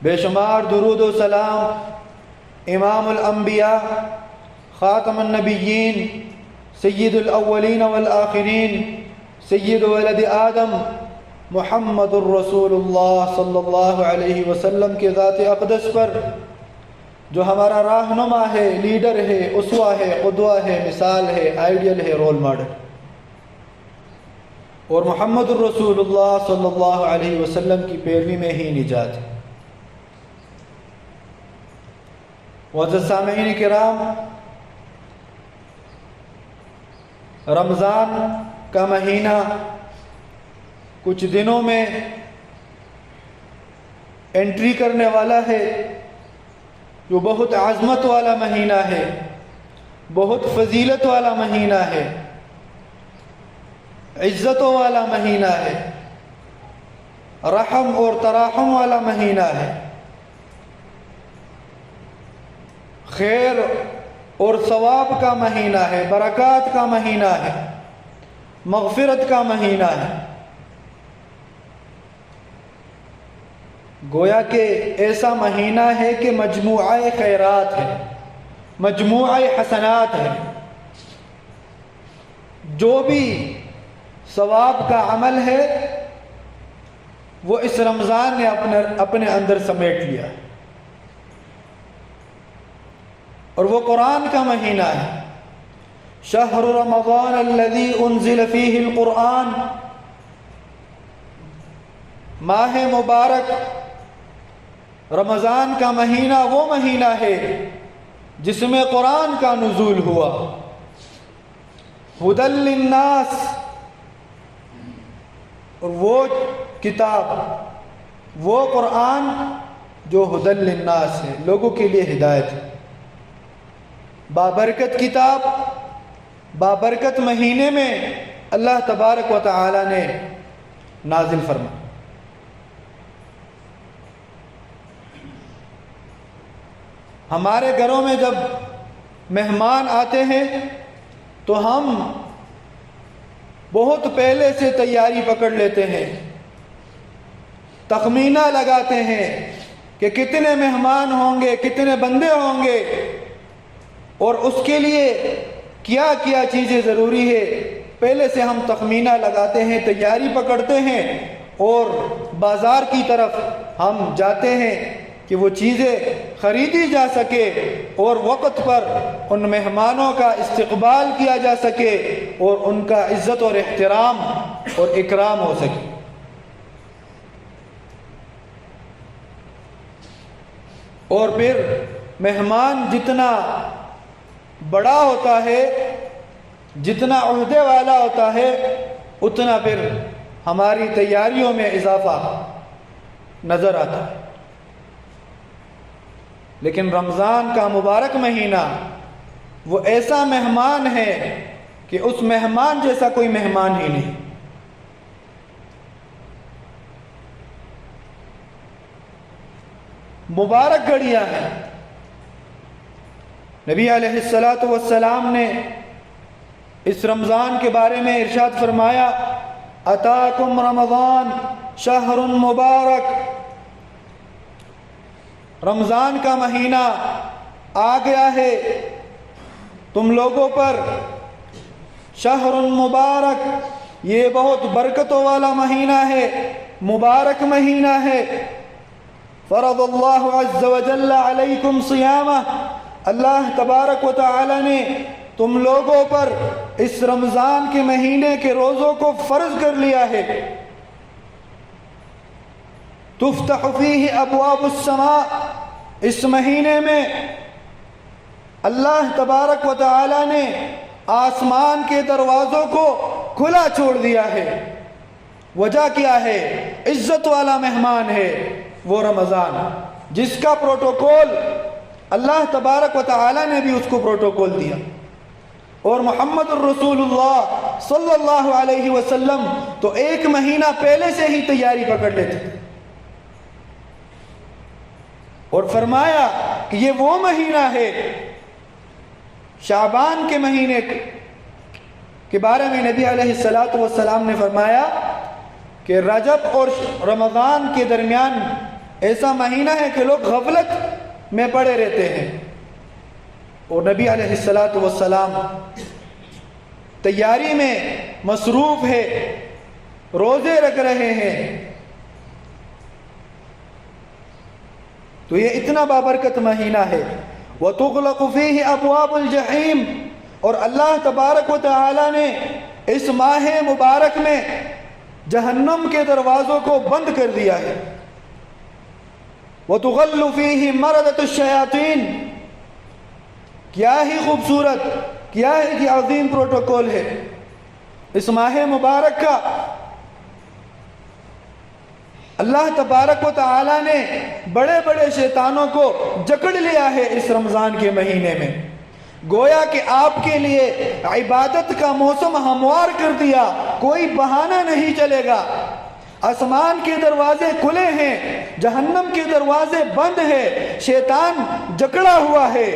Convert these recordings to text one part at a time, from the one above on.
بے شمار درود و سلام امام الانبیاء خاتم النبیین سید الاولین والآخرین سید ولد آدم محمد الرسول اللہ صلی اللہ علیہ وسلم کے ذات اقدس پر، جو ہمارا رہنما ہے، لیڈر ہے، اسوہ ہے، قدوہ ہے، مثال ہے، آئیڈیل ہے، رول ماڈل، اور محمد الرسول اللہ صلی اللہ علیہ وسلم کی پیروی میں ہی نجات ہے۔ معزز سامعین کرام، رمضان کا مہینہ کچھ دنوں میں انٹری کرنے والا ہے، جو بہت عظمت والا مہینہ ہے، بہت فضیلت والا مہینہ ہے، عزتوں والا مہینہ ہے، رحم اور تراحم والا مہینہ ہے، خیر اور ثواب کا مہینہ ہے، برکات کا مہینہ ہے، مغفرت کا مہینہ ہے۔ گویا کہ ایسا مہینہ ہے کہ مجموعہ خیرات ہے، مجموعہ حسنات ہے۔ جو بھی ثواب کا عمل ہے وہ اس رمضان نے اپنے اندر سمیٹ لیا، اور وہ قرآن کا مہینہ ہے۔ شہر رمضان الذی انزل فیہ القرآن، ماہ مبارک رمضان کا مہینہ وہ مہینہ ہے جس میں قرآن کا نزول ہوا۔ ھدی للناس، اور وہ کتاب، وہ قرآن جو ھدی للناس ہے، لوگوں کے لیے ہدایت ہے۔ بابرکت کتاب، بابرکت مہینے میں اللہ تبارک و تعالی نے نازل فرمایا۔ ہمارے گھروں میں جب مہمان آتے ہیں تو ہم بہت پہلے سے تیاری پکڑ لیتے ہیں، تخمینہ لگاتے ہیں کہ کتنے مہمان ہوں گے، کتنے بندے ہوں گے، اور اس کے لیے کیا کیا چیزیں ضروری ہے، پہلے سے ہم تخمینہ لگاتے ہیں، تیاری پکڑتے ہیں، اور بازار کی طرف ہم جاتے ہیں کہ وہ چیزیں خریدی جا سکے اور وقت پر ان مہمانوں کا استقبال کیا جا سکے اور ان کا عزت اور احترام اور اکرام ہو سکے۔ اور پھر مہمان جتنا بڑا ہوتا ہے، جتنا عہدے والا ہوتا ہے، اتنا پھر ہماری تیاریوں میں اضافہ نظر آتا ہے۔ لیکن رمضان کا مبارک مہینہ وہ ایسا مہمان ہے کہ اس مہمان جیسا کوئی مہمان ہی نہیں۔ مبارک گھڑیاں ہیں۔ نبی علیہ السلام نے اس رمضان کے بارے میں ارشاد فرمایا، اتاکم رمضان شہر مبارک، رمضان کا مہینہ آ گیا ہے تم لوگوں پر، شہر مبارک، یہ بہت برکتوں والا مہینہ ہے، مبارک مہینہ ہے۔ فرض اللہ عز وجل علیکم صیامہ، اللہ تبارک و تعالی نے تم لوگوں پر اس رمضان کے مہینے کے روزوں کو فرض کر لیا ہے۔ تفتح فیہ ابواب السماء، اس مہینے میں اللہ تبارک و تعالی نے آسمان کے دروازوں کو کھلا چھوڑ دیا ہے۔ وجہ کیا ہے؟ عزت والا مہمان ہے وہ رمضان، جس کا پروٹوکول اللہ تبارک و تعالی نے بھی اس کو پروٹوکول دیا، اور محمد الرسول اللہ صلی اللہ علیہ وسلم تو ایک مہینہ پہلے سے ہی تیاری پکڑ لیتے تھے، اور فرمایا کہ یہ وہ مہینہ ہے۔ شعبان کے مہینے کے بارے میں نبی علیہ السلام نے فرمایا کہ رجب اور رمضان کے درمیان ایسا مہینہ ہے کہ لوگ غفلت میں پڑے رہتے ہیں، اور نبی علیہ السلام تیاری میں مصروف ہے، روزے رکھ رہے ہیں. تو یہ اتنا بابرکت مہینہ ہے. وَتُغْلَقُ فِيهِ أَبْوَابُ الْجَحِيمِ، اور اللہ تبارک و تعالی نے اس ماہ مبارک میں جہنم کے دروازوں کو بند کر دیا ہے. وَتُغَلُّ فِيهِ مَرَدَةُ الشَّيَاطِينِ، کیا ہی خوبصورت، کیا ہی عظیم پروٹوکول ہے اس ماہ مبارک کا. اللہ تبارک و تعالی نے بڑے بڑے شیطانوں کو جکڑ لیا ہے اس رمضان کے مہینے میں. گویا کہ آپ کے لیے عبادت کا موسم ہموار کر دیا، کوئی بہانہ نہیں چلے گا. آسمان کے دروازے کھلے ہیں، جہنم کے دروازے بند ہیں، شیطان جکڑا ہوا ہے.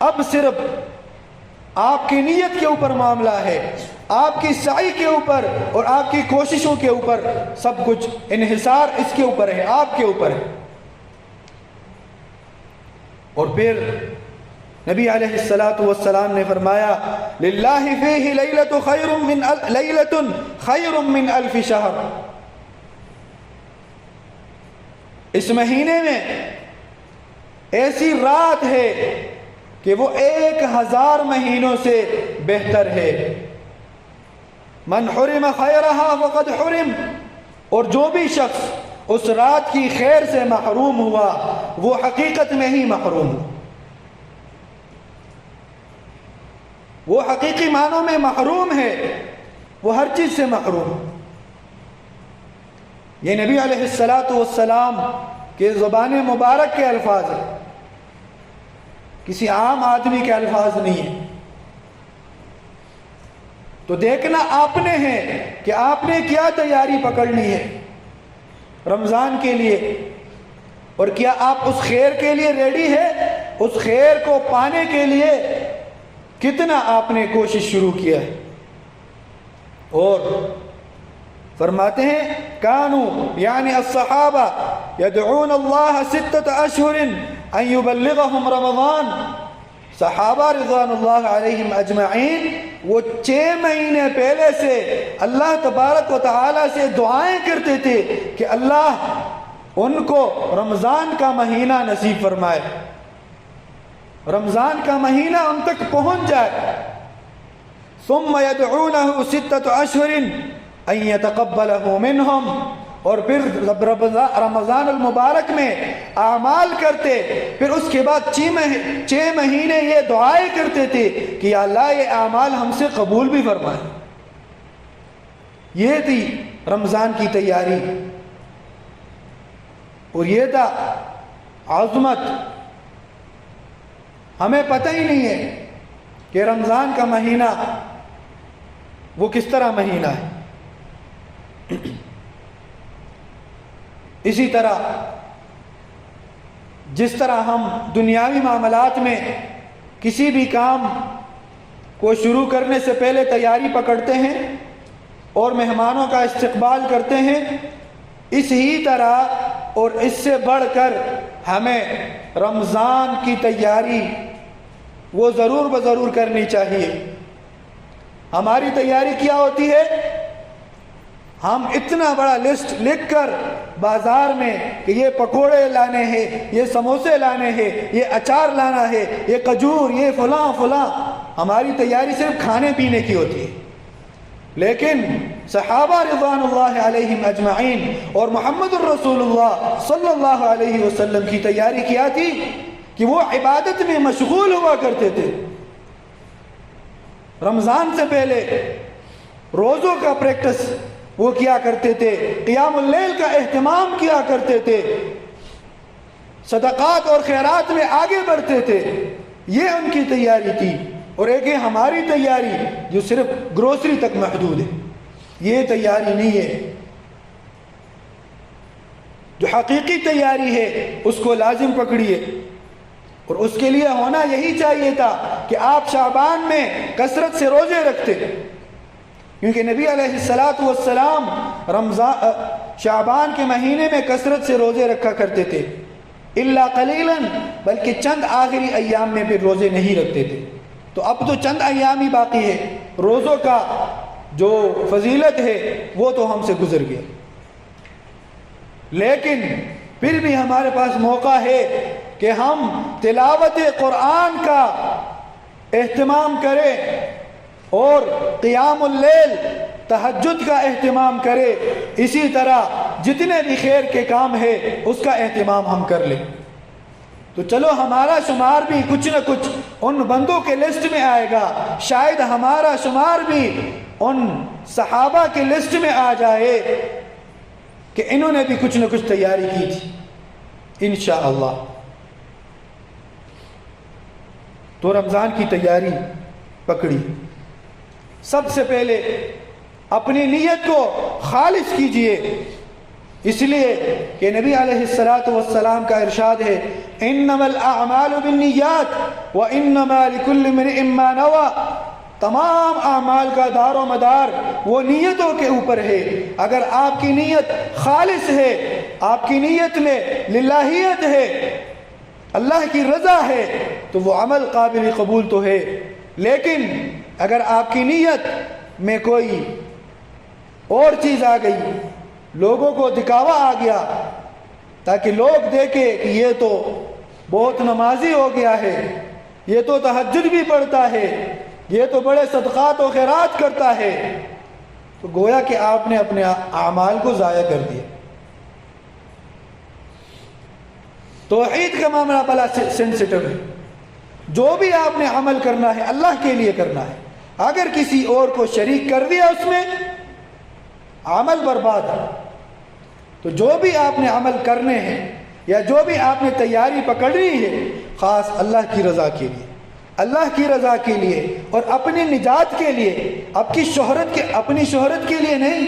اب صرف آپ کی نیت کے اوپر معاملہ ہے، آپ کی سعی کے اوپر اور آپ کی کوششوں کے اوپر سب کچھ انحصار اس کے اوپر ہے، آپ کے اوپر ہے. اور پھر نبی علیہ السلام نے فرمایا للہ فیہ لیلۃ خیر من الف شہر، اس مہینے میں ایسی رات ہے کہ وہ 1000 مہینوں سے بہتر ہے. من حرم خیرہا فقد حرم، اور جو بھی شخص اس رات کی خیر سے محروم ہوا وہ حقیقت میں ہی محروم ہوا، وہ حقیقی معنوں میں محروم ہے، وہ ہر چیز سے محروم. یہ نبی علیہ السلام کے زبان مبارک کے الفاظ ہیں، کسی عام آدمی کے الفاظ نہیں ہیں. تو دیکھنا آپ نے ہے کہ آپ نے کیا تیاری پکڑنی ہے رمضان کے لیے، اور کیا آپ اس خیر کے لیے ریڈی ہے، اس خیر کو پانے کے لیے کتنا آپ نے کوشش شروع کیا ہے. اور فرماتے ہیں کانو یعنی الصحابہ یدعون اللہ 6 اشہر ان یبلغہم رمضان، صحابہ رضوان اللہ علیہم اجمعین وہ 6 مہینے پہلے سے اللہ تبارک و تعالی سے دعائیں کرتے تھے کہ اللہ ان کو رمضان کا مہینہ نصیب فرمائے، رمضان کا مہینہ ان تک پہنچ جائے. ثم يدعونه 6 اشہر ان يتقبلہ منہم، اور پھر رمضان المبارک میں اعمال کرتے، پھر اس کے بعد 6 مہینے یہ دعائیں کرتے تھے کہ یا اللہ یہ اعمال ہم سے قبول بھی فرمائے. یہ تھی رمضان کی تیاری، اور یہ تھا عظمت. ہمیں پتہ ہی نہیں ہے کہ رمضان کا مہینہ وہ کس طرح مہینہ ہے. اسی طرح جس طرح ہم دنیاوی معاملات میں کسی بھی کام کو شروع کرنے سے پہلے تیاری پکڑتے ہیں اور مہمانوں کا استقبال کرتے ہیں، اس ہی طرح اور اس سے بڑھ کر ہمیں رمضان کی تیاری وہ ضرور بضرور کرنی چاہیے. ہماری تیاری کیا ہوتی ہے؟ ہم اتنا بڑا لسٹ لکھ کر بازار میں کہ یہ پکوڑے لانے ہیں، یہ سموسے لانے ہیں، یہ اچار لانا ہے، یہ کھجور، یہ فلاں فلاں، ہماری تیاری صرف کھانے پینے کی ہوتی ہے. لیکن صحابہ رضوان اللہ علیہم اجمعین اور محمد الرسول اللہ صلی اللہ علیہ وسلم کی تیاری کیا تھی کہ وہ عبادت میں مشغول ہوا کرتے تھے. رمضان سے پہلے روزوں کا پریکٹس وہ کیا کرتے تھے، قیام اللیل کا اہتمام کیا کرتے تھے، صدقات اور خیرات میں آگے بڑھتے تھے. یہ ان کی تیاری تھی. اور ایک ہے ہماری تیاری جو صرف گروسری تک محدود ہے. یہ تیاری نہیں ہے. جو حقیقی تیاری ہے اس کو لازم پکڑیے. اور اس کے لیے ہونا یہی چاہیے تھا کہ آپ شعبان میں کثرت سے روزے رکھتے، کیونکہ نبی علیہ الصلاۃ والسلام شعبان کے مہینے میں کثرت سے روزے رکھا کرتے تھے، الا قلیلا، بلکہ چند آخری ایام میں پھر روزے نہیں رکھتے تھے۔ تو اب تو چند ایام ہی باقی ہے، روزوں کا جو فضیلت ہے وہ تو ہم سے گزر گیا، لیکن پھر بھی ہمارے پاس موقع ہے کہ ہم تلاوت قرآن کا اہتمام کریں اور قیام اللیل تہجد کا اہتمام کریں، اسی طرح جتنے بھی خیر کے کام ہے اس کا اہتمام ہم کر لیں۔ تو چلو ہمارا شمار بھی کچھ نہ کچھ ان بندوں کے لسٹ میں آئے گا، شاید ہمارا شمار بھی ان صحابہ کے لسٹ میں آ جائے کہ انہوں نے بھی کچھ نہ کچھ تیاری کی تھی انشاءاللہ۔ تو رمضان کی تیاری پکڑی، سب سے پہلے اپنی نیت کو خالص کیجئے، اس لیے کہ نبی علیہ الصلاۃ والسلام کا ارشاد ہے انما الاعمال بالنیات وانما لکل امرئ ما نوى، تمام اعمال کا دار و مدار وہ نیتوں کے اوپر ہے۔ اگر آپ کی نیت خالص ہے، آپ کی نیت میں للہیت ہے، اللہ کی رضا ہے، تو وہ عمل قابل قبول تو ہے، لیکن اگر آپ کی نیت میں کوئی اور چیز آ گئی، لوگوں کو دکھاوا آ گیا تاکہ لوگ دیکھیں کہ یہ تو بہت نمازی ہو گیا ہے، یہ تو تہجد بھی پڑھتا ہے، یہ تو بڑے صدقات و خیرات کرتا ہے، تو گویا کہ آپ نے اپنے اعمال کو ضائع کر دیا۔ توحید کا معاملہ بڑا سینسٹیو ہے، جو بھی آپ نے عمل کرنا ہے اللہ کے لیے کرنا ہے، اگر کسی اور کو شریک کر دیا اس میں عمل برباد ہے۔ تو جو بھی آپ نے عمل کرنے ہیں یا جو بھی آپ نے تیاری پکڑنی ہے، خاص اللہ کی رضا کے لیے، اللہ کی رضا کے لیے اور اپنی نجات کے لیے، اپنی شہرت کے لیے نہیں۔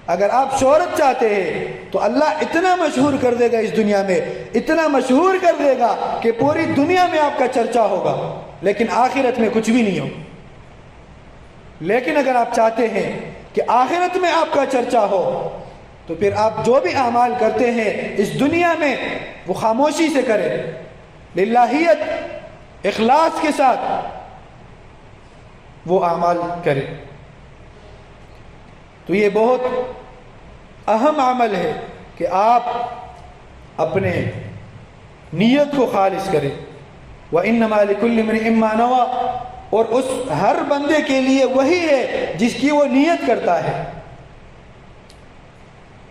اگر آپ شہرت چاہتے ہیں تو اللہ اتنا مشہور کر دے گا اس دنیا میں، اتنا مشہور کر دے گا کہ پوری دنیا میں آپ کا چرچا ہوگا، لیکن آخرت میں کچھ بھی نہیں ہوگا۔ لیکن اگر آپ چاہتے ہیں کہ آخرت میں آپ کا چرچا ہو، تو پھر آپ جو بھی اعمال کرتے ہیں اس دنیا میں وہ خاموشی سے کریں، للہیت اخلاص کے ساتھ وہ اعمال کریں۔ تو یہ بہت اہم عمل ہے کہ آپ اپنے نیت کو خالص کریں۔ وَإِنَّمَا لِكُلِّ امْرِئٍ مَّا نَوَى، اور اس ہر بندے کے لیے وہی ہے جس کی وہ نیت کرتا ہے۔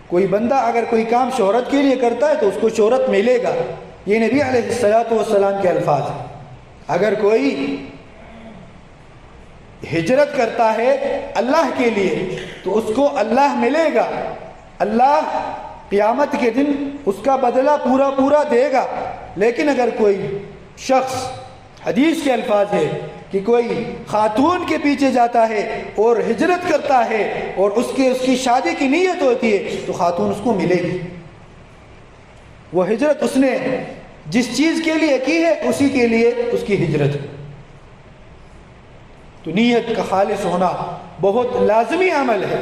کوئی بندہ اگر کوئی کام شہرت کے لیے کرتا ہے تو اس کو شہرت ملے گا، یہ نبی علیہ الصلوۃ والسلام کے الفاظ ہیں۔ اگر کوئی ہجرت کرتا ہے اللہ کے لیے تو اس کو اللہ ملے گا، اللہ قیامت کے دن اس کا بدلہ پورا دے گا۔ لیکن اگر کوئی شخص، حدیث کے الفاظ ہے کہ کوئی خاتون کے پیچھے جاتا ہے اور ہجرت کرتا ہے اور اس کی شادی کی نیت ہوتی ہے تو خاتون اس کو ملے گی۔ وہ ہجرت اس نے جس چیز کے لیے کی ہے اسی کے لیے اس کی ہجرت۔ تو نیت کا خالص ہونا بہت لازمی عمل ہے۔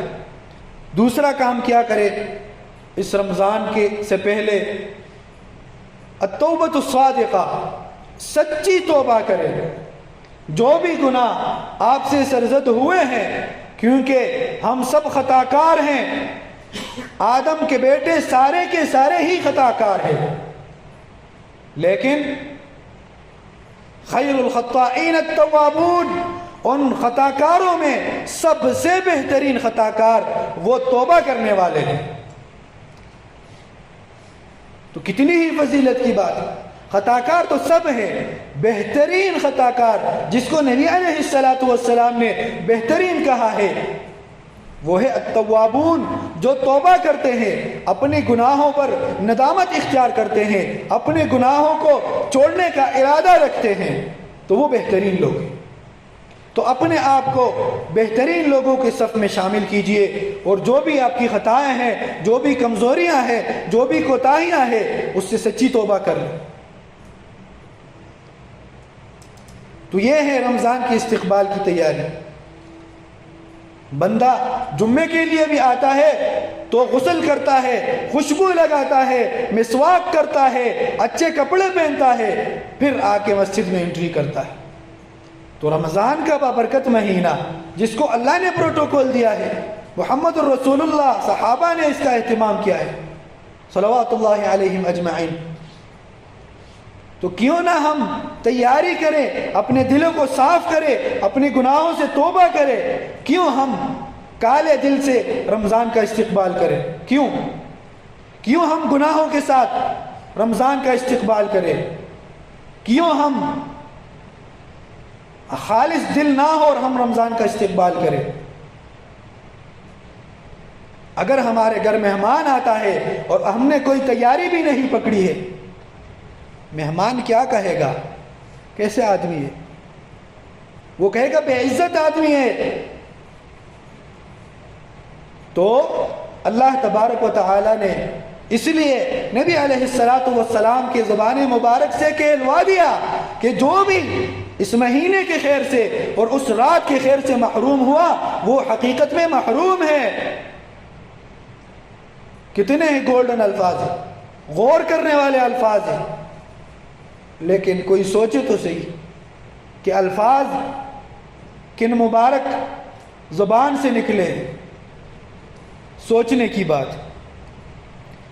دوسرا کام کیا کرے اس رمضان کے سے پہلے؟ التوبۃ الصادقہ، سچی توبہ کرے۔ جو بھی گناہ آپ سے سرزد ہوئے ہیں، کیونکہ ہم سب خطا کار ہیں، آدم کے بیٹے سارے کے سارے ہی خطا کار ہیں، لیکن خیر الخطائین التوابون، ان خطا کاروں میں سب سے بہترین خطا کار وہ توبہ کرنے والے ہیں۔ تو کتنی ہی فضیلت کی بات ہے، خطا کار تو سب ہیں، بہترین خطا کار جس کو نبی علیہ الصلوۃ والسلام نے بہترین کہا ہے وہ ہے التوابون، جو توبہ کرتے ہیں، اپنے گناہوں پر ندامت اختیار کرتے ہیں، اپنے گناہوں کو چھوڑنے کا ارادہ رکھتے ہیں، تو وہ بہترین لوگ ہیں۔ تو اپنے آپ کو بہترین لوگوں کے صف میں شامل کیجئے، اور جو بھی آپ کی خطائیں ہیں، جو بھی کمزوریاں ہیں، جو بھی کوتاہیاں ہیں، اس سے سچی توبہ کر لیں۔ تو یہ ہے رمضان کی استقبال کی تیاری۔ بندہ جمعے کے لیے بھی آتا ہے تو غسل کرتا ہے، خوشبو لگاتا ہے، مسواک کرتا ہے، اچھے کپڑے پہنتا ہے، پھر آ کے مسجد میں انٹری کرتا ہے۔ تو رمضان کا بابرکت مہینہ جس کو اللہ نے پروٹوکول دیا ہے، محمد الرسول اللہ، صحابہ نے اس کا اہتمام کیا ہے صلوات اللہ علیہم اجمعین، تو کیوں نہ ہم تیاری کریں، اپنے دلوں کو صاف کریں، اپنے گناہوں سے توبہ کریں؟ کیوں ہم کالے دل سے رمضان کا استقبال کریں؟ کیوں ہم گناہوں کے ساتھ رمضان کا استقبال کریں؟ کیوں ہم خالص دل نہ ہو اور ہم رمضان کا استقبال کریں؟ اگر ہمارے گھر مہمان آتا ہے اور ہم نے کوئی تیاری بھی نہیں پکڑی ہے، مہمان کیا کہے گا؟ کیسے آدمی ہے؟ وہ کہے گا بے عزت آدمی ہے۔ تو اللہ تبارک و تعالی نے اس لیے نبی علیہ السلام کے زبان مبارک سے کہلوا دیا کہ جو بھی اس مہینے کے خیر سے اور اس رات کے خیر سے محروم ہوا وہ حقیقت میں محروم ہے۔ کتنے گولڈن الفاظ ہیں، غور کرنے والے الفاظ ہیں، لیکن کوئی سوچے تو صحیح کہ الفاظ کن مبارک زبان سے نکلے ہیں، سوچنے کی بات۔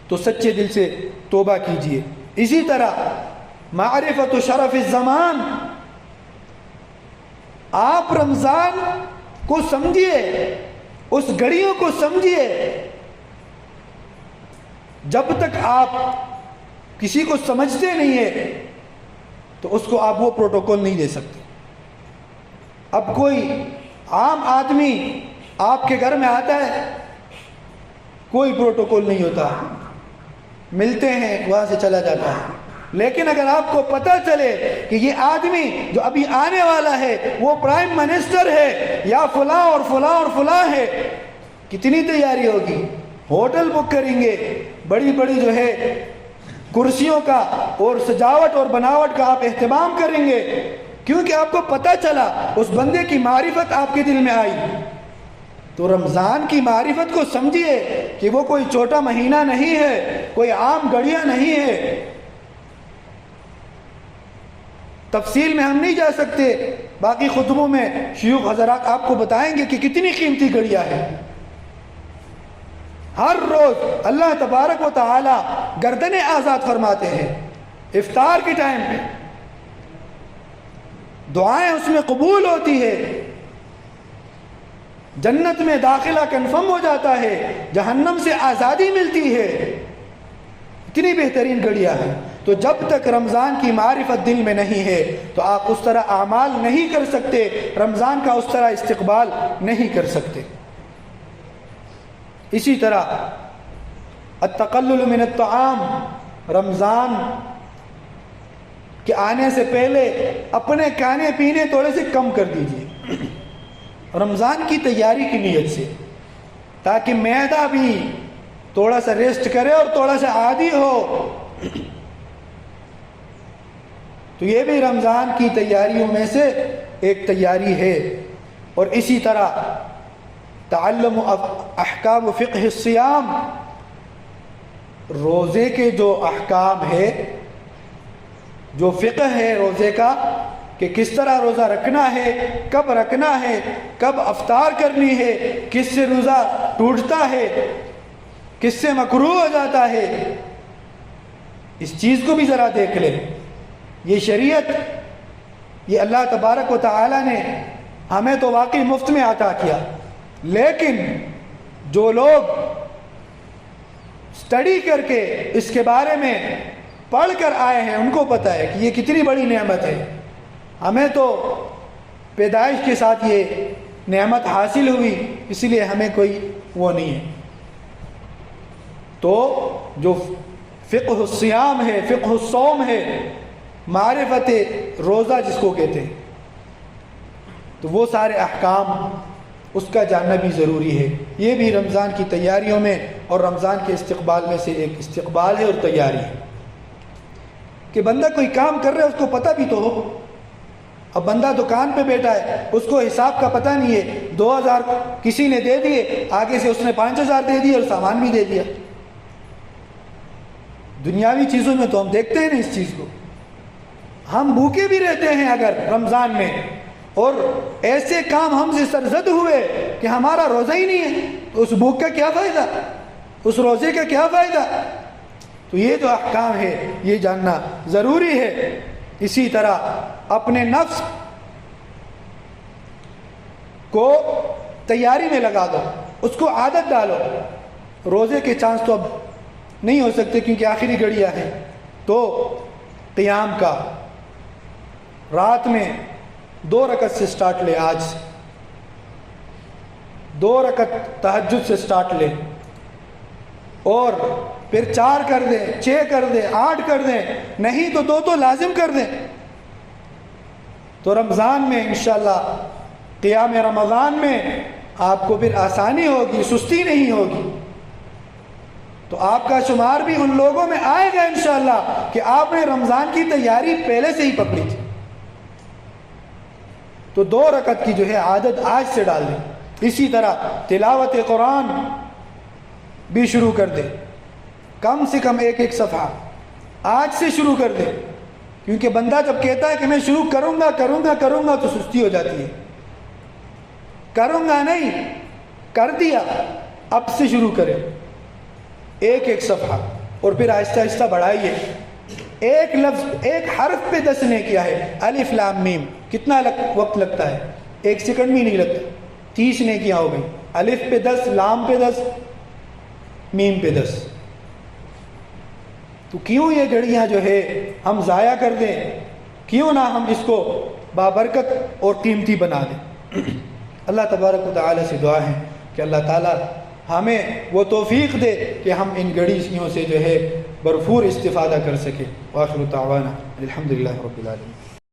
تو سچے دل سے توبہ کیجئے۔ اسی طرح معرفت شرف الزمان، آپ رمضان کو سمجھیے، اس گھڑیوں کو سمجھیے۔ جب تک آپ کسی کو سمجھتے نہیں ہیں تو اس کو آپ وہ پروٹوکول نہیں دے سکتے۔ اب کوئی عام آدمی آپ کے گھر میں آتا ہے، کوئی پروٹوکول نہیں ہوتا، ملتے ہیں وہاں سے چلا جاتا ہے۔ لیکن اگر آپ کو پتہ چلے کہ یہ آدمی جو ابھی آنے والا ہے وہ پرائم منسٹر ہے یا فلاں اور فلاں اور فلاں ہے، کتنی تیاری ہوگی؟ ہوٹل بک کریں گے، بڑی بڑی جو ہے کرسیوں کا اور سجاوٹ اور بناوٹ کا آپ اہتمام کریں گے، کیونکہ آپ کو پتہ چلا اس بندے کی معرفت آپ کے دل میں آئی۔ تو رمضان کی معرفت کو سمجھیے کہ وہ کوئی چھوٹا مہینہ نہیں ہے، کوئی عام گھڑیاں نہیں ہے۔ تفصیل میں ہم نہیں جا سکتے، باقی خطبوں میں شیوخ حضرات آپ کو بتائیں گے کہ کتنی قیمتی گھڑیاں ہیں۔ ہر روز اللہ تبارک و تعالی گردنیں آزاد فرماتے ہیں، افطار کے ٹائم پہ دعائیں اس میں قبول ہوتی ہے، جنت میں داخلہ کنفرم ہو جاتا ہے، جہنم سے آزادی ملتی ہے۔ اتنی بہترین گھڑیاں ہیں۔ تو جب تک رمضان کی معرفت دل میں نہیں ہے تو آپ اس طرح اعمال نہیں کر سکتے، رمضان کا اس طرح استقبال نہیں کر سکتے۔ اسی طرح التقلل من الطعام، رمضان کے آنے سے پہلے اپنے کھانے پینے تھوڑے سے کم کر دیجیے، رمضان کی تیاری کی نیت سے، تاکہ معدہ بھی تھوڑا سا ریسٹ کرے اور تھوڑا سا عادی ہو۔ تو یہ بھی رمضان کی تیاریوں میں سے ایک تیاری ہے۔ اور اسی طرح تعلم احکام فقہ الصیام، روزے کے جو احکام ہے، جو فقہ ہے روزے کا کہ کس طرح روزہ رکھنا ہے، کب رکھنا ہے، کب افطار کرنی ہے، کس سے روزہ ٹوٹتا ہے، کس سے مکروہ ہو جاتا ہے، اس چیز کو بھی ذرا دیکھ لیں۔ یہ شریعت، یہ اللہ تبارک و تعالی نے ہمیں تو واقعی مفت میں عطا کیا، لیکن جو لوگ اسٹڈی کر کے اس کے بارے میں پڑھ کر آئے ہیں ان کو پتہ ہے کہ یہ کتنی بڑی نعمت ہے۔ ہمیں تو پیدائش کے ساتھ یہ نعمت حاصل ہوئی، اس لیے ہمیں کوئی وہ نہیں ہے۔ تو جو فقہ الصیام ہے، فقہ الصوم ہے، معرفت روزہ جس کو کہتے ہیں، تو وہ سارے احکام اس کا جاننا بھی ضروری ہے۔ یہ بھی رمضان کی تیاریوں میں اور رمضان کے استقبال میں سے ایک استقبال ہے اور تیاری ہے کہ بندہ کوئی کام کر رہا ہے اس کو پتہ بھی تو ہو۔ اب بندہ دکان پہ بیٹھا ہے، اس کو حساب کا پتہ نہیں ہے، 2000 کسی نے دے دیے، آگے سے اس نے 5000 دے دیے اور سامان بھی دے دیا۔ دنیاوی چیزوں میں تو ہم دیکھتے ہیں نا اس چیز کو، ہم بھوکے بھی رہتے ہیں اگر رمضان میں، اور ایسے کام ہم سے سرزد ہوئے کہ ہمارا روزہ ہی نہیں ہے، تو اس بھوک کا کیا فائدہ، اس روزے کا کیا فائدہ؟ تو یہ جو احکام ہے یہ جاننا ضروری ہے۔ اسی طرح اپنے نفس کو تیاری میں لگا دو، اس کو عادت ڈالو۔ روزے کے چانس تو اب نہیں ہو سکتے کیونکہ آخری گھڑیاں ہیں، تو قیام کا رات میں 2 رکعت سے سٹارٹ لے، آج سے 2 رکعت تہجد سے سٹارٹ لے، اور پھر 4 کر دیں، 6 کر دیں، 8 کر دیں، نہیں تو 2 لازم کر دیں۔ تو رمضان میں انشاءاللہ قیام رمضان میں آپ کو پھر آسانی ہوگی، سستی نہیں ہوگی، تو آپ کا شمار بھی ان لوگوں میں آئے گا انشاءاللہ کہ آپ نے رمضان کی تیاری پہلے سے ہی پکڑی تھی۔ تو 2 رکعت کی جو ہے عادت آج سے ڈال دیں۔ اسی طرح تلاوت قرآن بھی شروع کر دیں، کم سے کم 1 صفحہ آج سے شروع کر دیں، کیونکہ بندہ جب کہتا ہے کہ میں شروع کروں گا تو سستی ہو جاتی ہے۔ کروں گا نہیں، کر دیا، اب سے شروع کریں 1 صفحہ، اور پھر آہستہ آہستہ بڑھائیے۔ 1 لفظ 1 حرف پہ 10 نے کیا ہے، الف لام میم، کتنا وقت لگتا ہے؟ 1 سیکنڈ بھی نہیں لگتا، 30 نے کیا ہو گئی۔ الف پہ 10، لام پہ 10، میم پہ 10۔ تو کیوں یہ گھڑیاں جو ہے ہم ضائع کر دیں؟ کیوں نہ ہم اس کو بابرکت اور قیمتی بنا دیں؟ اللہ تبارک و تعالی سے دعا ہے کہ اللہ تعالی ہمیں وہ توفیق دے کہ ہم ان گھڑیوں سے جو ہے بھرپور استفادہ کر سکیں۔ وآخر دعوانا الحمدللہ رب العالمین۔